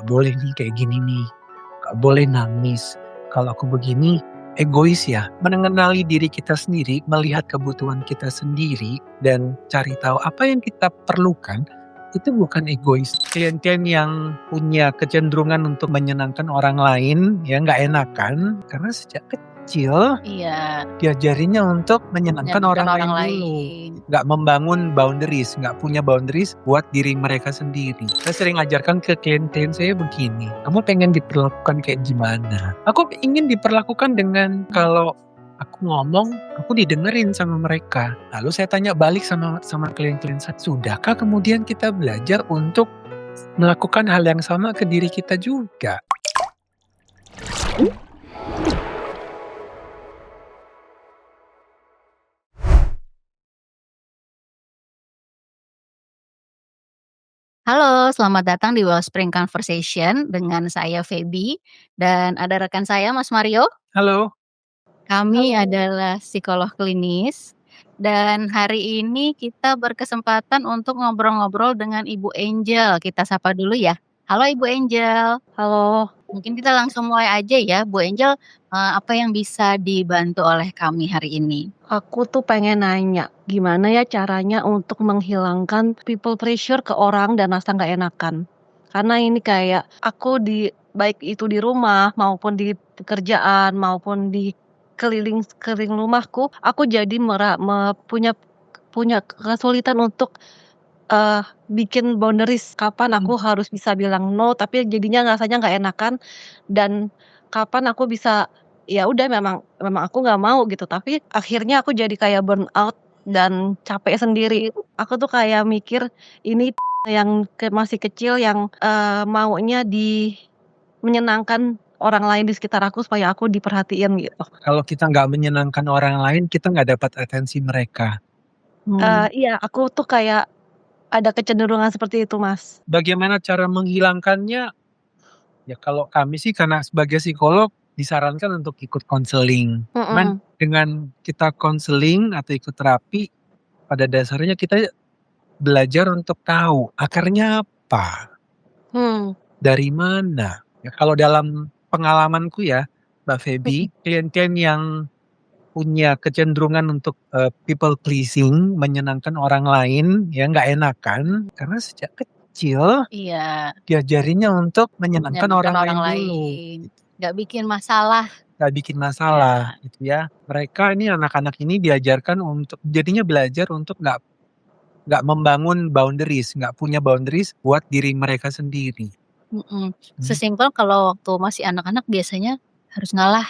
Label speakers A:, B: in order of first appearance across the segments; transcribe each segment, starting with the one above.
A: nggak boleh nih kayak gini nih, nggak boleh nangis. Kalau aku begini, egois ya. Mengenali diri kita sendiri, melihat kebutuhan kita sendiri, dan cari tahu apa yang kita perlukan, itu bukan egois. Klien-klien yang punya kecenderungan untuk menyenangkan orang lain, ya nggak enakan, karena sejak kecil
B: Iya,
A: diajarinnya untuk menyenangkan
B: menyenangkan
A: orang lain
B: orang
A: dulu.
B: lain.
A: Nggak membangun boundaries, nggak punya boundaries buat diri mereka sendiri. Saya sering ajarkan ke klien-klien saya begini, kamu pengen diperlakukan kayak gimana? Aku ingin diperlakukan dengan kalau aku ngomong, aku didengerin sama mereka. Lalu saya tanya balik sama klien-klien saya, sudahkah kemudian kita belajar untuk melakukan hal yang sama ke diri kita juga?
B: Halo, selamat datang di Wellspring Conversation dengan saya Feby dan ada rekan saya Mas Mario.
A: Halo,
B: Kami adalah psikolog klinis dan hari ini kita berkesempatan untuk ngobrol-ngobrol dengan Ibu Angel. Kita sapa dulu ya. Halo Ibu Angel.
C: Halo,
B: Mungkin kita langsung mulai aja ya, Bu Angel, apa yang bisa dibantu oleh kami hari ini?
C: aku tuh pengen nanya, gimana ya caranya untuk menghilangkan people pressure ke orang dan rasa nggak enakan? Karena ini kayak aku baik itu di rumah maupun di pekerjaan maupun di keliling rumahku, aku jadi punya punya kesulitan untuk bikin boundaries kapan aku harus bisa bilang no, tapi jadinya rasanya nggak enakan, dan kapan aku bisa, ya udah memang memang aku nggak mau gitu, tapi akhirnya aku jadi kayak burnout dan capek sendiri. Aku tuh kayak mikir, ini yang masih kecil yang, maunya menyenangkan orang lain di sekitar aku supaya aku diperhatiin gitu.
A: kalau kita nggak menyenangkan orang lain, kita nggak dapat atensi mereka.
C: Iya, aku tuh kayak ada kecenderungan seperti itu, Mas.
A: Bagaimana cara menghilangkannya? Ya kalau kami sih karena sebagai psikolog disarankan untuk ikut konseling. Cuman
C: Mhm,
A: dengan kita konseling atau ikut terapi, pada dasarnya kita belajar untuk tahu akarnya apa,
C: hmm,
A: dari mana. Ya kalau dalam pengalamanku ya, Mbak Feby,
C: mhm.
A: klien-klien yang punya kecenderungan untuk people pleasing, menyenangkan orang lain, ya nggak enakan, karena sejak kecil
B: Iya,
A: diajarinnya untuk menyenangkan
B: menyenangkan
A: orang
B: orang
A: lain dulu,
B: lain, nggak bikin masalah.
A: nggak bikin masalah
B: Ya.
A: gitu ya. Mereka ini anak-anak ini diajarkan untuk jadinya belajar untuk nggak membangun boundaries, nggak punya boundaries buat diri mereka sendiri.
B: Mhm.
A: Mmm,
B: Sesimpel kalau waktu masih anak-anak biasanya harus ngalah,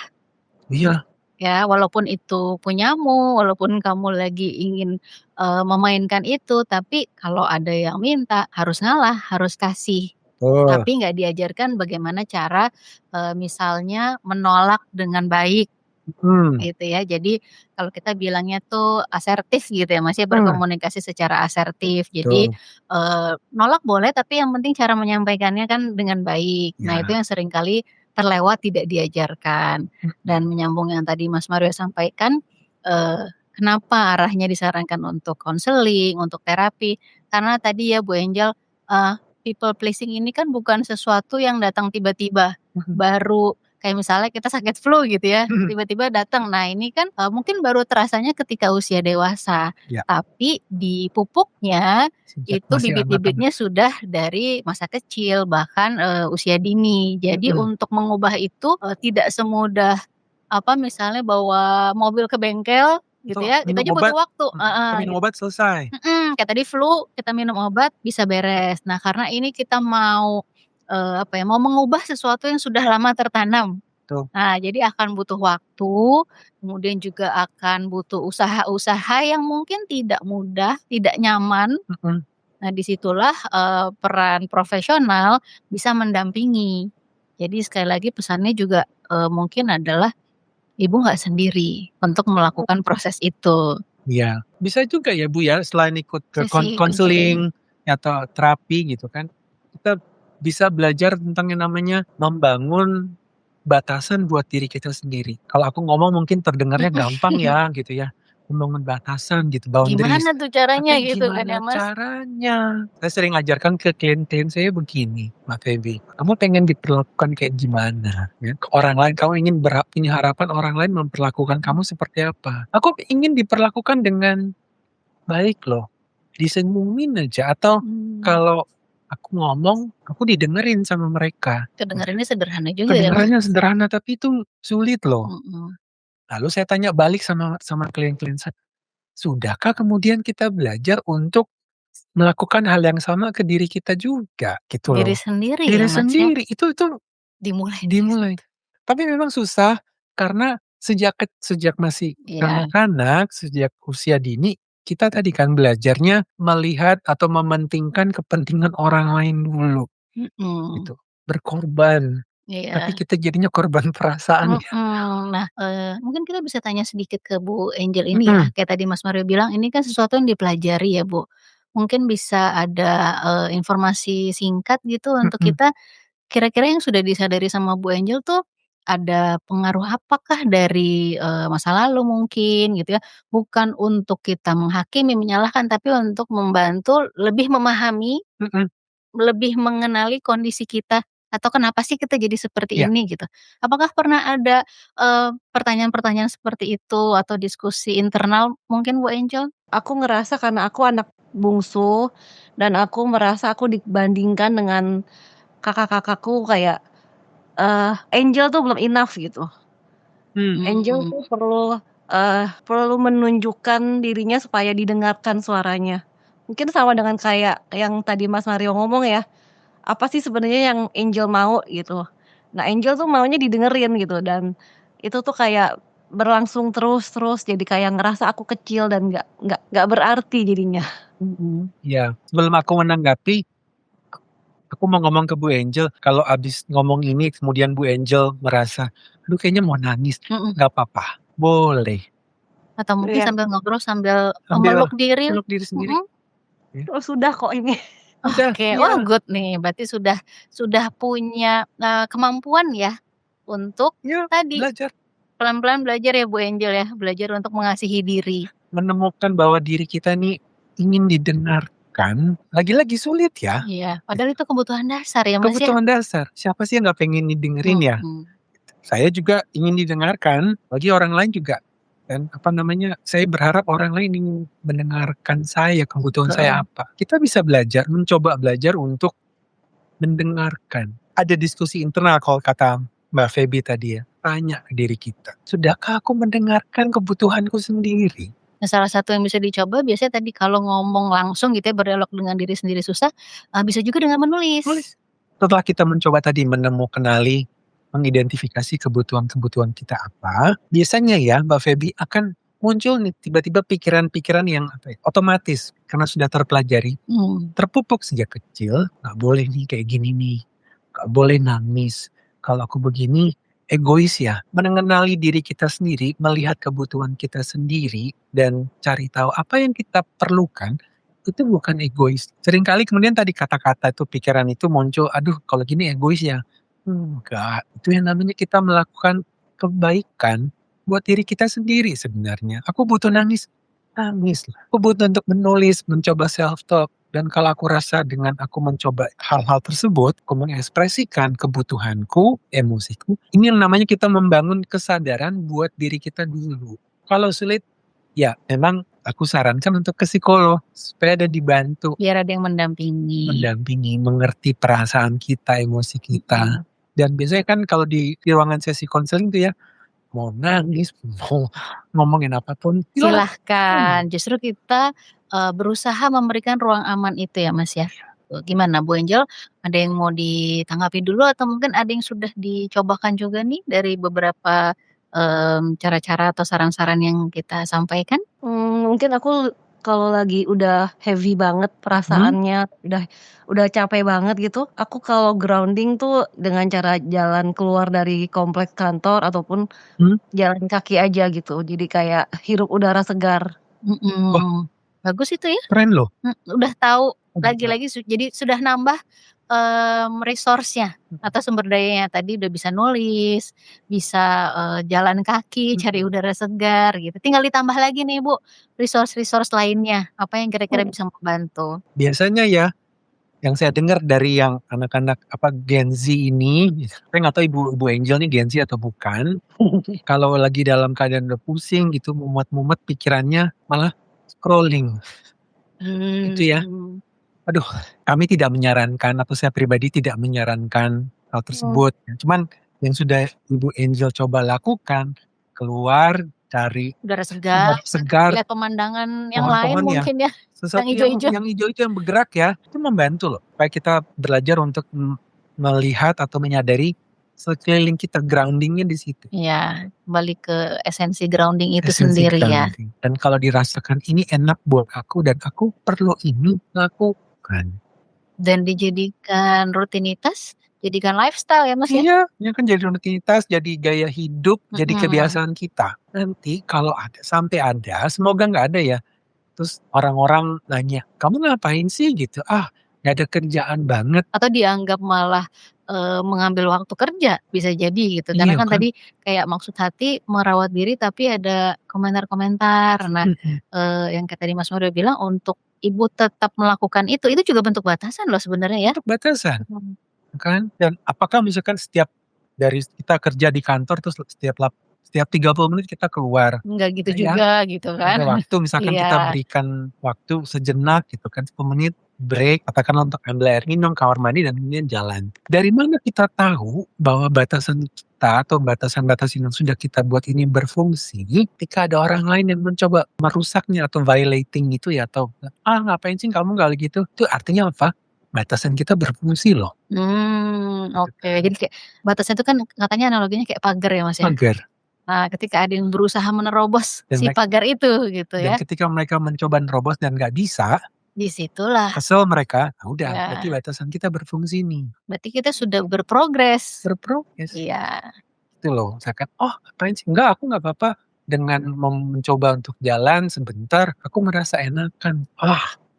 A: iya,
B: ya, walaupun itu punyamu, walaupun kamu lagi ingin, memainkan itu, tapi kalau ada yang minta harus ngalah, harus kasih.
A: betul,
B: Tapi nggak diajarkan bagaimana cara, misalnya menolak dengan baik,
A: mhm,
B: gitu ya. Jadi kalau kita bilangnya tuh asertif gitu ya, Mas, ya,
A: nah,
B: berkomunikasi secara asertif. Jadi,
A: betul,
B: nolak boleh tapi yang penting cara menyampaikannya kan dengan baik. Nah itu
A: iya,
B: yang seringkali terlewat, tidak diajarkan.
A: mhm,
B: Dan menyambung yang tadi Mas Mario sampaikan, kenapa arahnya disarankan untuk konseling, untuk terapi, karena tadi ya Bu Angel, people pleasing ini kan bukan sesuatu yang datang tiba-tiba,
A: mhm,
B: baru kayak misalnya kita sakit flu gitu ya,
A: mhm,
B: tiba-tiba datang. Nah ini kan, mungkin baru terasanya ketika usia dewasa,
A: iya,
B: tapi di pupuknya
A: sejak
B: itu
A: masih anak-anak,
B: bibit-bibitnya sudah dari masa kecil, bahkan, usia dini. Jadi
A: mhm,
B: untuk mengubah itu, tidak semudah, apa, misalnya bawa mobil ke bengkel gitu
A: atau
B: ya, itu
A: minum
B: aja butuh
A: obat,
B: waktu
A: atau
B: heeh,
A: minum obat selesai,
B: kayak tadi flu, kita minum obat bisa beres. Nah, karena ini kita mau, apa ya, mau mengubah sesuatu yang sudah lama tertanam.
A: tuh,
B: Nah, jadi akan butuh waktu, kemudian juga akan butuh usaha-usaha yang mungkin tidak mudah, tidak nyaman.
A: mhm.
B: Nah, disitulah peran profesional bisa mendampingi. Jadi sekali lagi pesannya juga, mungkin adalah ibu nggak sendiri untuk melakukan proses itu.
A: Iya, bisa juga ya Bu ya selain ikut ke
B: Sesi konseling.
A: konseling atau terapi gitu kan, kita bisa belajar tentang yang namanya membangun batasan buat diri kita sendiri. Kalau aku ngomong mungkin terdengarnya gampang ya gitu ya, membangun batasan gitu, boundaries.
B: Gimana tuh caranya
A: Tapi
B: gitu kan ya,
A: gimana
B: Mas?
A: caranya? Saya sering ajarkan ke klien-klien saya begini, Mbak Feby, kamu pengen diperlakukan kayak gimana? Ya, ke orang lain, kamu ingin punya harapan orang lain memperlakukan kamu seperti apa? Aku ingin diperlakukan dengan baik loh, disenyumin aja, atau
B: Mmm,
A: kalau aku ngomong, aku didengerin sama mereka.
B: kedengarannya sederhana juga ya, Mas?
A: Kedengarannya sederhana tapi itu sulit loh.
B: Mhm.
A: Lalu saya tanya balik sama klien-klien saya, sudahkah kemudian kita belajar untuk melakukan hal yang sama ke diri kita juga gitu
B: Diri
A: loh.
B: sendiri
A: Diri
B: ya, Mas, ya?
A: sendiri itu
B: Dimulai dari
A: dimulai.
B: situ.
A: Tapi memang susah karena sejak masih
B: Iya,
A: kanak-kanak, sejak usia dini, kita tadi kan belajarnya melihat atau mementingkan kepentingan orang lain dulu
B: mhm,
A: gitu. Berkorban, tapi
B: iya.
A: kita jadinya korban perasaan ya.
B: Mhm. Nah, mungkin kita bisa tanya sedikit ke Bu Angel ini ya,
A: Mhm,
B: kayak tadi Mas Mario bilang ini kan sesuatu yang dipelajari ya, Bu. Mungkin bisa ada, informasi singkat gitu untuk
A: mhm,
B: kita, kira-kira yang sudah disadari sama Bu Angel tuh ada pengaruh apakah dari, masa lalu mungkin gitu ya, bukan untuk kita menghakimi, menyalahkan, tapi untuk membantu lebih memahami,
A: mhm,
B: lebih mengenali kondisi kita, atau kenapa sih kita jadi seperti
A: iya,
B: ini gitu. Apakah pernah ada, pertanyaan-pertanyaan seperti itu atau diskusi internal mungkin Bu Angel?
C: Aku ngerasa karena aku anak bungsu dan aku merasa aku dibandingkan dengan kakak-kakakku kayak, Angel tuh belum enough gitu. Angel
B: Mmm,
C: tuh perlu menunjukkan dirinya supaya didengarkan suaranya. Mungkin sama dengan kayak yang tadi Mas Mario ngomong ya, apa sih sebenarnya yang Angel mau gitu. Nah, Angel tuh maunya didengerin gitu dan itu tuh kayak berlangsung terus jadi kayak ngerasa aku kecil dan nggak berarti jadinya.
B: mhm.
A: iya. Sebelum aku menanggapi, aku mau ngomong ke Bu Angel, kalau abis ngomong ini kemudian Bu Angel merasa, "Aduh kayaknya mau nangis,"
B: Mhm.
A: nggak apa-apa, boleh.
B: Atau mungkin
C: Iya,
B: sambil ngobrol sambil
A: Sambil
B: memeluk diri,
A: peluk diri sendiri,
B: mhm.
A: ya.
C: oh sudah kok ini.
A: Udah,
B: Oke, wah
A: iya,
B: good nih, berarti sudah punya, kemampuan ya untuk
A: iya,
B: tadi,
A: belajar
B: pelan-pelan belajar ya Bu Angel ya, belajar untuk mengasihi diri.
A: menemukan bahwa diri kita nih ingin didengarkan, lagi-lagi sulit ya,
B: Iya, padahal
A: gitu.
B: itu kebutuhan dasar ya Mas ya?
A: Kebutuhan dasar, siapa sih yang nggak pengen didengerin ya?
B: Mhm,
A: Saya juga ingin didengarkan, bagi orang lain juga. Dan apa namanya, saya berharap orang lain ingin mendengarkan saya, kebutuhan
B: heeh.
A: saya apa. Kita bisa belajar, mencoba belajar untuk mendengarkan. Ada diskusi internal kalau kata Mbak Feby tadi ya, tanya ke diri kita, sudahkah aku mendengarkan kebutuhanku sendiri?
B: Nah salah satu yang bisa dicoba biasanya tadi kalau ngomong langsung gitu ya, berdialog dengan diri sendiri susah, bisa juga dengan menulis.
A: Nulis. Setelah kita mencoba tadi kenali, mengidentifikasi kebutuhan-kebutuhan kita apa, biasanya ya Mbak Feby akan muncul nih tiba-tiba pikiran-pikiran yang apa ya, otomatis karena sudah terpelajari,
B: Mmm,
A: terpupuk sejak kecil, nggak boleh nih kayak gini nih, nggak boleh nangis, kalau aku begini egois ya. Mengenali diri kita sendiri, melihat kebutuhan kita sendiri, dan cari tahu apa yang kita perlukan, itu bukan egois. Seringkali kemudian tadi kata-kata itu, pikiran itu muncul, "Aduh kalau gini egois ya." Enggak, itu yang namanya kita melakukan kebaikan buat diri kita sendiri sebenarnya. Aku butuh nangis, nangis lah. Aku butuh untuk menulis, mencoba self talk. Dan kalau aku rasa dengan aku mencoba hal-hal tersebut, aku mengekspresikan kebutuhanku, emosiku, ini yang namanya kita membangun kesadaran buat diri kita dulu. Kalau sulit, ya memang aku sarankan untuk ke psikolog, supaya ada dibantu,
B: biar ada yang mendampingi.
A: mendampingi, mengerti perasaan kita, emosi kita.
B: Mhm.
A: Dan biasanya kan kalau di ruangan sesi konseling tuh ya, mau nangis, mau ngomongin apapun,
B: Silahkan,
A: silakan.
B: justru kita, berusaha memberikan ruang aman itu ya, Mas, ya. Gimana Bu Angel, ada yang mau ditanggapi dulu atau mungkin ada yang sudah dicobakan juga nih dari beberapa, cara-cara atau saran-saran yang kita sampaikan?
C: Mungkin aku kalau lagi udah heavy banget
A: Mhm,
C: perasaannya, udah capek banget gitu, aku kalau grounding tuh dengan cara jalan keluar dari kompleks kantor ataupun
A: mhm.
C: jalan kaki aja gitu. Jadi kayak hirup udara segar.
A: Wah,
B: Mhm, bagus itu ya,
A: keren loh,
B: udah tahu
A: udah tahu.
B: lagi-lagi jadi sudah nambah, resource-nya atau sumber dayanya. Tadi udah bisa nulis, bisa, jalan kaki, cari udara segar gitu. Tinggal ditambah lagi nih Bu, resource-resource lainnya, apa yang kira-kira bisa membantu?
A: Biasanya ya, yang saya dengar dari yang anak-anak Gen Z ini, saya nggak tahu Ibu Angel nih Gen Z atau bukan. Kalau lagi dalam keadaan udah pusing gitu, mumet-mumet pikirannya, malah scrolling. Itu ya. Aduh, kami tidak menyarankan atau saya pribadi tidak menyarankan hal tersebut. Cuman yang sudah Ibu Angel coba lakukan, keluar cari
B: Udara segar,
A: segar,
B: lihat pemandangan yang lain
A: pohon-pohon ya.
B: mungkin ya, yang
A: Sesuatu
B: ijo-ijo.
A: yang hijau-hijau yang bergerak ya, itu membantu loh. Supaya kita belajar untuk melihat atau menyadari sekeliling kita, groundingnya di situ.
B: Iya, kembali ke esensi grounding itu
A: Esensi
B: sendiri ya.
A: grounding. Dan kalau dirasakan ini enak buat aku dan aku perlu ini, lakukan.
B: Dan dijadikan rutinitas, jadikan lifestyle ya Mas ya?
A: Iya, ya kan jadi rutinitas, jadi gaya hidup, jadi kebiasaan kita. Nanti kalau sampai ada, semoga nggak ada ya. Terus orang-orang nanya, kamu ngapain sih gitu? Ah, nggak ada kerjaan banget.
B: Atau dianggap malah, mengambil waktu kerja, bisa jadi gitu. Karena
A: Iya
B: kan
A: kan?
B: tadi kayak maksud hati merawat diri tapi ada komentar-komentar. Nah, yang kayak tadi Mas Mario bilang untuk Ibu tetap melakukan itu juga bentuk batasan loh sebenarnya ya.
A: Untuk batasan kan. Dan apakah misalkan dari kita kerja di kantor terus setiap 30 menit kita keluar.
B: Enggak gitu
A: Ya,
B: juga gitu kan.
A: ada waktu misalkan kita
B: Iya.
A: berikan waktu sejenak gitu kan, 10 menit break, katakanlah untuk ambil air minum, kamar mandi, dan kemudian jalan. Dari mana kita tahu bahwa batasan kita atau batasan-batasan yang sudah kita buat ini berfungsi ketika ada orang lain yang mencoba merusaknya atau violating itu ya, atau ngapain sih kamu nggak gitu, itu artinya apa? Batasan kita berfungsi loh.
B: Oke. Jadi kayak batasan itu kan katanya analoginya kayak pagar ya Mas ya?
A: Pagar.
B: Nah, ketika ada yang berusaha menerobos
A: Dan
B: si pagar itu gitu
A: Dan
B: ya,
A: ketika mereka mencoba nerobos dan nggak bisa,
B: disitulah
A: kesel mereka, udah
B: ya,
A: berarti batasan kita berfungsi nih,
B: berarti kita sudah berprogres.
A: berprogres.
B: Iya.
A: Itu loh, misalkan, "Oh ngapain sih?" "Enggak, aku nggak apa-apa." Dengan mencoba untuk jalan sebentar, aku merasa enakan.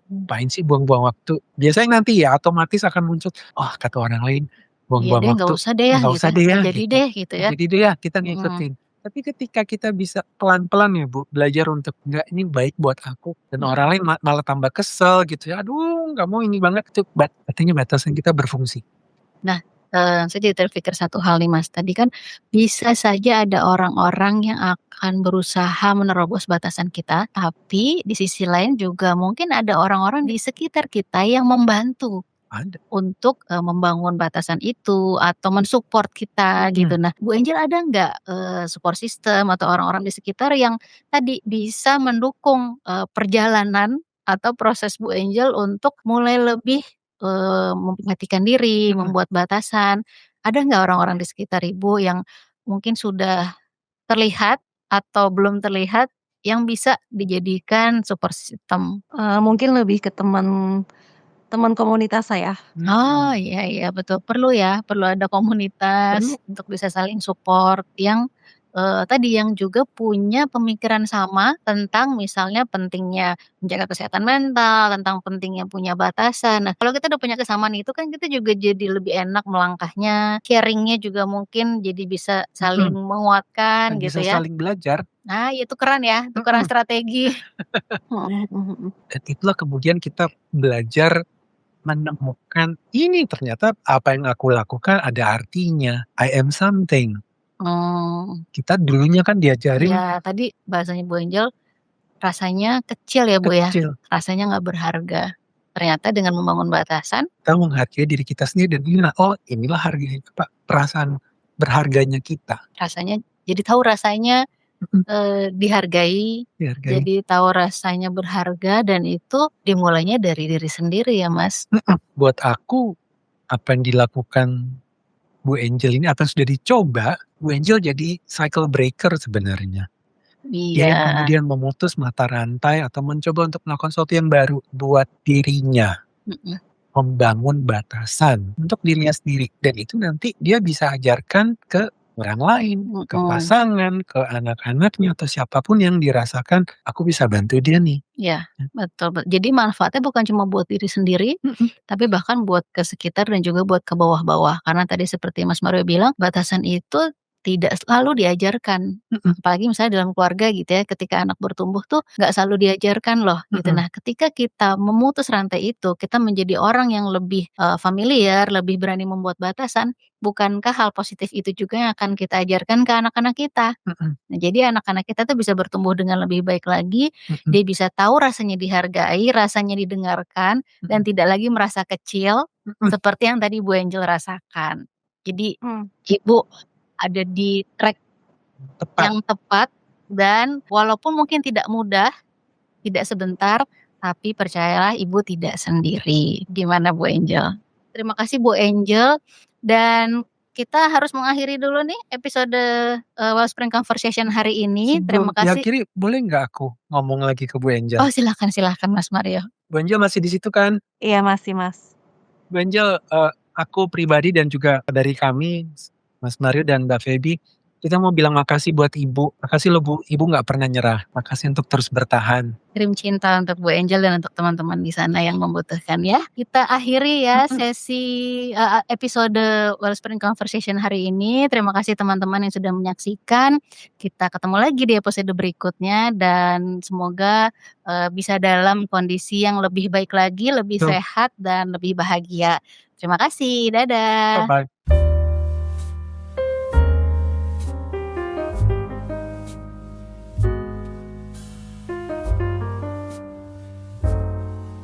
A: Ngapain sih buang-buang waktu? Biasanya nanti ya otomatis akan muncul, "Oh kata orang lain,
B: Iya
A: buang-buang
B: deh, nggak
A: waktu,
B: usah deh ya
A: nggak
B: gitu
A: usah
B: ya,
A: deh ya,"
B: nggak jadi
A: gitu.
B: deh gitu
A: "Nggak
B: ya.
A: jadi deh ya, kita
B: Mhm.
A: ngikutin." Tapi ketika kita bisa pelan-pelan ya Bu, belajar untuk, "Enggak, ini baik buat aku," dan orang lain malah tambah kesel gitu ya, "Aduh kamu ini banget," itu artinya batasan kita berfungsi.
B: Nah, saya jadi terpikir satu hal nih Mas, tadi kan bisa saja ada orang-orang yang akan berusaha menerobos batasan kita, tapi di sisi lain juga mungkin ada orang-orang di sekitar kita yang membantu
A: Ada.
B: untuk, membangun batasan itu atau men-support kita gitu. Nah, Bu Angel ada nggak, support system atau orang-orang di sekitar yang tadi bisa mendukung, perjalanan atau proses Bu Angel untuk mulai lebih, memperhatikan diri, membuat batasan. Ada nggak orang-orang di sekitar Ibu yang mungkin sudah terlihat atau belum terlihat yang bisa dijadikan support system?
C: Mungkin lebih ke teman komunitas saya.
B: Oh, iya iya, betul. Perlu ya, perlu ada komunitas untuk bisa saling support yang, tadi yang juga punya pemikiran sama tentang misalnya pentingnya menjaga kesehatan mental, tentang pentingnya punya batasan. Nah, kalau kita udah punya kesamaan itu kan kita juga jadi lebih enak melangkahnya, sharing-nya juga mungkin jadi bisa saling menguatkan
A: Dan
B: gitu
A: bisa
B: ya.
A: saling belajar.
B: Nah, itu keren ya, tukeran strategi.
C: Mhm mhm mhm.
A: Dan itulah kemudian kita belajar menemukan, ini ternyata apa yang aku lakukan ada artinya. I am something.
B: Oh.
A: Kita dulunya kan diajarin
B: Iya, tadi bahasanya Bu Angel, rasanya kecil ya, Bu, ya?
A: kecil.
B: Rasanya nggak berharga. Ternyata dengan membangun batasan,
A: Kita menghargai diri kita sendiri dan inilah harga perasaan berharganya kita.
B: rasanya jadi tahu rasanya, dihargai,
A: Dihargai.
B: jadi tahu rasanya berharga dan itu dimulainya dari diri sendiri ya, Mas?
A: Buat aku, apa yang dilakukan Bu Angel ini, apa yang sudah dicoba, Bu Angel jadi cycle breaker sebenarnya. Dia yang
B: Iya.
A: kemudian memutus mata rantai atau mencoba untuk melakukan sesuatu yang baru buat dirinya.
B: Mhm.
A: Membangun batasan untuk dirinya sendiri. Dan itu nanti dia bisa ajarkan ke orang lain, ke
B: Mhm.
A: pasangan, ke anak-anaknya, atau siapapun yang dirasakan, aku bisa bantu dia nih.
B: Iya, betul jadi manfaatnya bukan cuma buat diri sendiri,
A: Mhm,
B: tapi bahkan buat ke sekitar dan juga buat ke bawah-bawah. Karena tadi seperti Mas Mario bilang, batasan itu tidak selalu diajarkan.
A: mhm,
B: Apalagi misalnya dalam keluarga gitu ya, ketika anak bertumbuh tuh nggak selalu diajarkan loh gitu.
A: mhm,
B: Nah, ketika kita memutus rantai itu, kita menjadi orang yang lebih, familiar, lebih berani membuat batasan, bukankah hal positif itu juga yang akan kita ajarkan ke anak-anak kita?
A: mhm,
B: Nah, jadi anak-anak kita tuh bisa bertumbuh dengan lebih baik lagi,
A: mhm,
B: dia bisa tahu rasanya dihargai, rasanya didengarkan, dan
A: mhm,
B: tidak lagi merasa kecil,
A: mhm,
B: seperti yang tadi Bu Angel rasakan. Jadi,
C: Mmm.
B: Ibu ada di track
A: tepat.
B: yang tepat dan walaupun mungkin tidak mudah, tidak sebentar, tapi percayalah Ibu tidak sendiri. Gimana Bu Angel? Terima kasih Bu Angel, dan kita harus mengakhiri dulu nih episode, Wellspring Conversation hari ini.
A: Sebelum
B: Terima kasih.
A: diakhiri, boleh nggak aku ngomong lagi ke Bu Angel?
B: Oh, silakan silakan Mas Mario.
A: Bu Angel masih di situ kan?
C: Iya masih, Mas.
A: Bu Angel, aku pribadi dan juga dari kami, Mas Mario dan Mbak Feby, kita mau bilang makasih buat Ibu. Makasih loh Bu, Ibu nggak pernah nyerah. Makasih untuk terus bertahan.
B: Kirim cinta untuk Bu Angel dan untuk teman-teman di sana yang membutuhkan ya. Kita akhiri ya
A: Mhm,
B: sesi, episode Wellspring Conversation hari ini. Terima kasih teman-teman yang sudah menyaksikan. Kita ketemu lagi di episode berikutnya dan semoga, bisa dalam kondisi yang lebih baik lagi, lebih
A: betul.
B: sehat dan lebih bahagia. Terima kasih, dadah.
A: Bye-bye.